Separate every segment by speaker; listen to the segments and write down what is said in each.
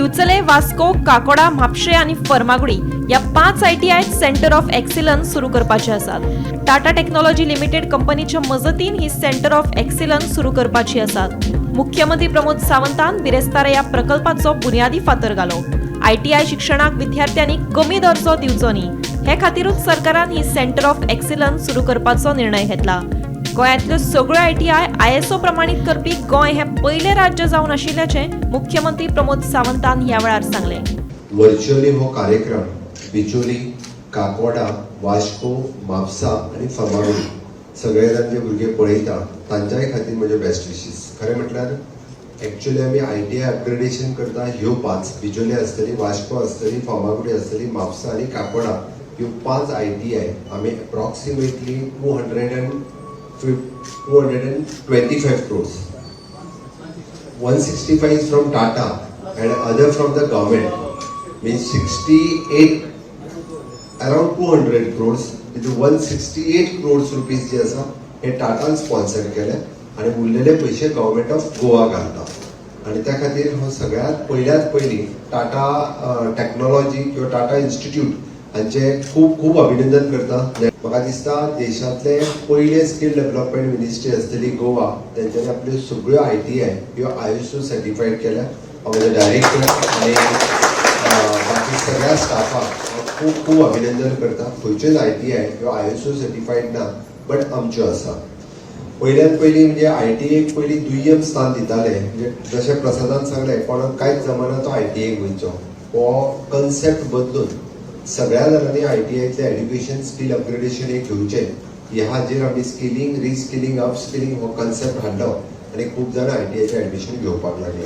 Speaker 1: दिवचले, वास्को, काकोडा, म्हापशे आणि फर्मागुडी या 5 ITI centre of excellence सुरू करपाचे आसात। टाटा टेक्नॉलॉजी लिमिटेड कंपनीच्या मजतीन ही सेंटर ऑफ एक्सिलन्स सुरू करपाची आसात। मुख्यमंत्री प्रमोद सावंतान बिरेस्तारा या प्रकल्पाचो बुनियादी फातर घालो। ITI शिक्षणाक विद्यार्थ्यांनी कमी दर्जो दिवचो न्ही, हे खातीरूच सरकारान ही सेंटर ऑफ एक्सिलन्स सुरू करपाचो निर्णय घेतला। गोंयांतल्यो सगळ्यो ITI ISO प्रमाणीत करपी गोंय हे पयले राज्य जावन आशिल्ल्याचे मुख्यमंत्री प्रमोद सावंतान ह्या वेळार सांगले।
Speaker 2: व्हर्च्युअली हो कार्यक्रम बिचोली, काकोडा, वास्को, म्हापसा आणि फर्मागुडी सगळे जाण जे भुरगे पळयता तांच्याय खातीर म्हजे बेस्ट विशीस। खरें म्हटल्यार एक्चुअली आमी ITI अपग्रेडेशन करता ह्यो 5 बिचोली आसतली, वास्को आसतली, फर्मागुडी आसतली, म्हापसा आणि काकोडा ह्यो 5 ITI आमी approximately 225 crores. 165 is from Tata and other from the government, means 68, around 200 crores. 168 crores rupees जे आसा हे टाटान स्पॉन्सर केले आणि उरलेले पैसे गव्हर्नमेंट ऑफ गोवा घालता आणि त्या खातीर हो सगळ्यात पयली टाटा टेक्नॉलॉजी किंवा टाटा इन्स्टिट्यूट हांचे खूप खूप अभिनंदन करता। म्हाका दिसता देशातले पयले स्किल डेव्हलपमेंट मिनिस्ट्री आसतली गोवा तेंच्यांनी आपल्यो सगळ्यो ITI ह्यो ISO सर्टिफाईड केल्या। हांव डायरेक्टर आणि बाकी सगळ्या स्टाफाक खूप खूप अभिनंदन करता। खंयच्योच ITI ह्यो ISO सर्टिफाईड ना बट आमच्यो आसा। पयल्यात पयली म्हणजे ITI पयली दुय्यम स्थान दिताले, म्हणजे जशें प्रसादान सांगले कोणाक कांयच जमना तो ITI गोंयचो, हो कन्सेप्ट बदलून सगळ्या जाणांनी ITIतले एड्युकेशन स्किल अपग्रेडेशन हे घेवचें, ह्या हाजेर आमी स्किलिंग, रिस्किलिंग, अपस्किलिंग हो कन्सेप्ट हाडलो आणि खूप जाण ITIचें एडमिशन घेवपाक लागले।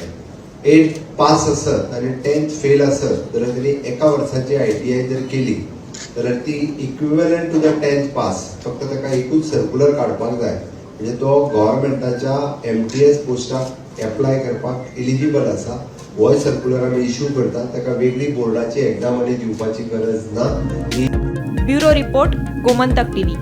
Speaker 2: 8th पास आसत आणि 10th फेल आसत जाल्यार तेणी एका वर्साची ITI जर केली जाल्यार ती equivalent to the 10th pass, फक्त ताका एकूच सर्क्युलर काडपाक जाय म्हणजे तो गव्हर्नमेंटाच्या MTS पोस्टाक एप्लाय करपाक एलिजिबल आसा। हो सर्क्युलर आमी इश्यू करता, ताका वेगळी बोर्डाची एग्जाम आनी दिवपाची गरज ना।
Speaker 1: Bureau report, Gomantak TV।